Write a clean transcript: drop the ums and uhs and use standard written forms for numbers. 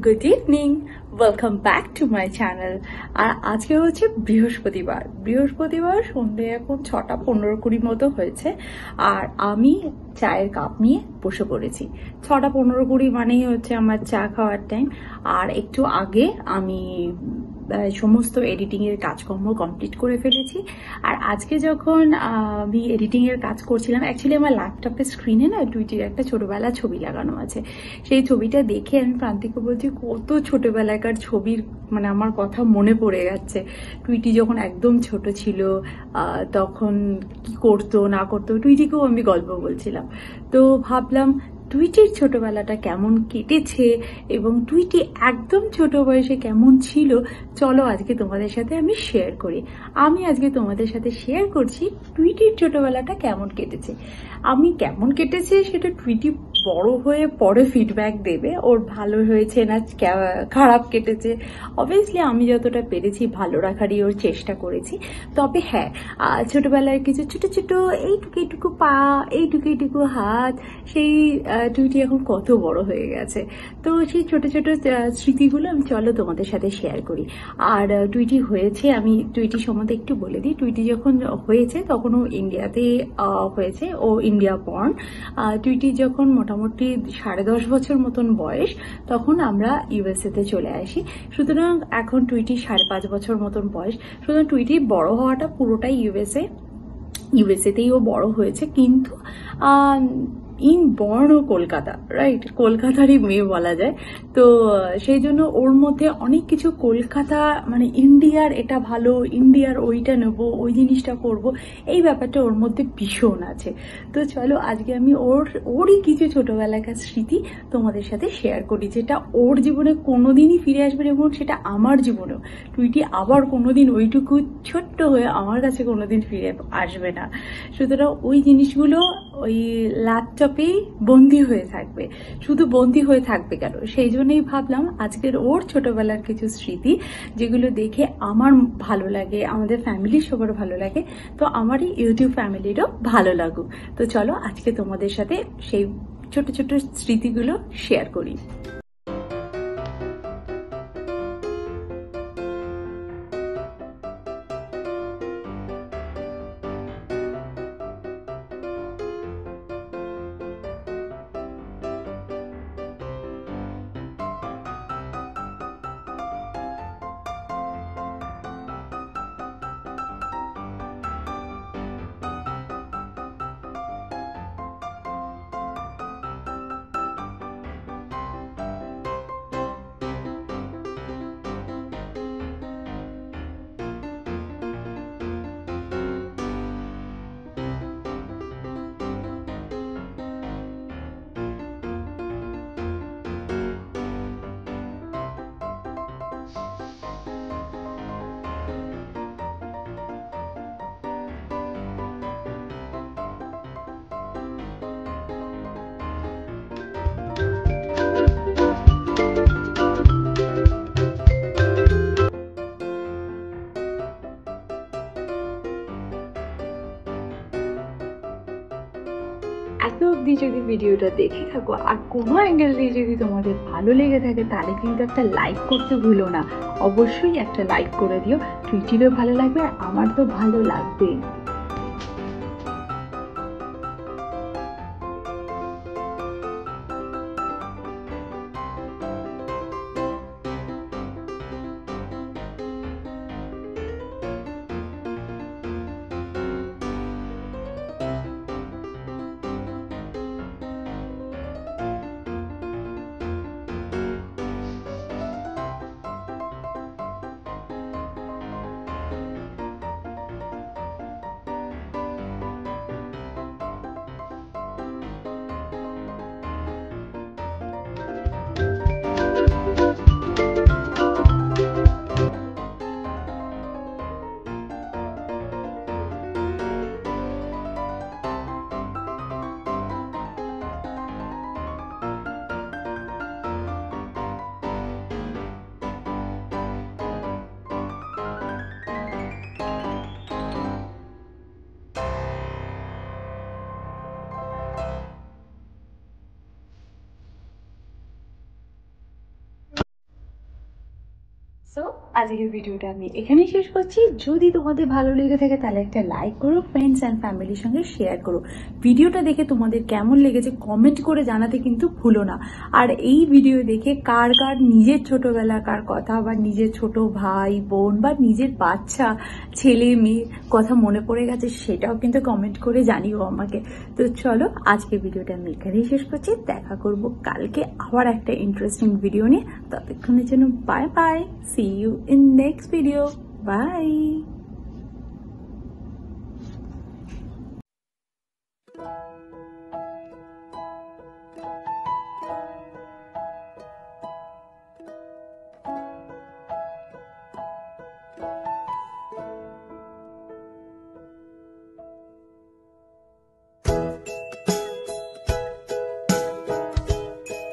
Good evening, welcome back to my channel. আর আজকে হচ্ছে বৃহস্পতিবার সন্ধ্যে এখন 6:15-20 মতো হয়েছে। আর আমি চায়ের কাপ নিয়ে বসে পড়েছি। 6:15-20 মানেই হচ্ছে আমার চা খাওয়ার টাইম। আর একটু আগে আমি সমস্ত এডিটিংয়ের কাজকর্ম কমপ্লিট করে ফেলেছি। আর আজকে যখন আমি এডিটিংয়ের কাজ করছিলাম, অ্যাকচুয়ালি আমার ল্যাপটপের স্ক্রিনে না টুইটির একটা ছোটবেলার ছবি লাগানো আছে। সেই ছবিটা দেখে আমি প্রান্তিককে বলছি, কত ছোটবেলাকার ছবির মানে আমার কথা মনে পড়ে যাচ্ছে। টুইটি যখন একদম ছোট ছিল তখন কি করতো না করতো, টুইটিকেও আমি গল্প বলছিলাম। তো ভাবলাম টুইটির ছোটবেলাটা কেমন কেটেছে এবং টুইটি একদম ছোট বয়সে কেমন ছিল, চলো আজকে তোমাদের সাথে আমি শেয়ার করি। আমি আজকে তোমাদের সাথে শেয়ার করছি টুইটির ছোটবেলাটা কেমন কেটেছে। আমি কেমন কেটেছে সেটা টুইটি বড় হয়ে পরে ফিডব্যাক দেবে, ওর ভালো হয়েছে না খারাপ কেটেছে। অবভিয়াসলি আমি যতটা পেরেছি ভালো রাখারই ওর চেষ্টা করেছি। তবে হ্যাঁ, ছোটবেলার কিছু ছোট ছোট এইটুকু পা, এইটুকু হাত, সেই টুইটি এখন কত বড় হয়ে গেছে। তো সেই ছোট ছোট স্মৃতিগুলো আমি চলো তোমাদের সাথে শেয়ার করি। আর টুইটি হয়েছে, আমি টুইটি সম্বন্ধে একটু বলে দিই। টুইটি যখন হয়েছে তখন ও ইন্ডিয়াতে হয়েছে, ও ইন্ডিয়া বর্ন। টুইটি যখন মোটামুটি 10.5 বছর মতন বয়স, তখন আমরা ইউএসএতে চলে আসি। সুতরাং এখন টুইটি 5.5 বছর মতন বয়স। সুতরাং টুইটির বড় হওয়াটা পুরোটাই ইউএসএতেই ও বড় হয়েছে। কিন্তু ইন বর্ন ও কলকাতা, রাইট, কলকাতারই মেয়ে বলা যায়। তো সেই জন্য ওর মধ্যে অনেক কিছু কলকাতা মানে ইন্ডিয়ার এটা ভালো, ইন্ডিয়ার ওইটা নেবো, ওই জিনিসটা করব, এই ব্যাপারটা ওর মধ্যে ভীষণ আছে। তো চলো আজকে আমি ওরই কিছু ছোটবেলাকার স্মৃতি তোমাদের সাথে শেয়ার করি, যেটা ওর জীবনে কোনোদিনই ফিরে আসবে না এবং সেটা আমার জীবনেও টুইটি আবার কোনোদিন ওইটুকু ছোট্ট হয়ে আমার কাছে কোনোদিন ফিরে আসবে না। সুতরাং ওই জিনিসগুলো ওই ল্যাপটপেই বন্দি হয়ে থাকবে। শুধু বন্দি হয়ে থাকবে কেন, সেই জন্যই ভাবলাম আজকের ওর ছোটবেলার কিছু স্মৃতি, যেগুলো দেখে আমার ভালো লাগে, আমাদের ফ্যামিলির সবার ভালো লাগে, তো আমার এই ইউটিউব ফ্যামিলিরও ভালো লাগুক। তো চলো আজকে তোমাদের সাথে সেই ছোট ছোট স্মৃতিগুলো শেয়ার করি। এত অবধি যদি ভিডিওটা দেখে থাকো আর কোনো অ্যাঙ্গেল দিয়ে যদি তোমাদের ভালো লেগে থাকে, তাহলে কিন্তু একটা লাইক করতে ভুলো না। অবশ্যই একটা লাইক করে দিও, টুইটিরও ভালো লাগবে আর আমার তো ভালো লাগবে। আজকের ভিডিওটা আমি এখানেই শেষ করছি। যদি তোমাদের ভালো লেগে থাকে তাহলে একটা লাইক করো, ফ্রেন্ডস অ্যান্ড ফ্যামিলির সঙ্গে শেয়ার করো। ভিডিওটা দেখে তোমাদের কেমন লেগেছে কমেন্ট করে জানাতে কিন্তু ভুলো না। আর এই ভিডিও দেখে কার কার নিজের ছোটবেলাকার কথা বা নিজের ছোট ভাই বোন বা নিজের বাচ্চা ছেলে মেয়ে কথা মনে পড়ে গেছে সেটাও কিন্তু কমেন্ট করে জানিও আমাকে। তো চলো আজকের ভিডিওটা আমি এখানেই শেষ করছি। দেখা করব কালকে আবার একটা ইন্টারেস্টিং ভিডিও নিয়ে। ততক্ষণের জন্য bye bye, see you in next video. Bye.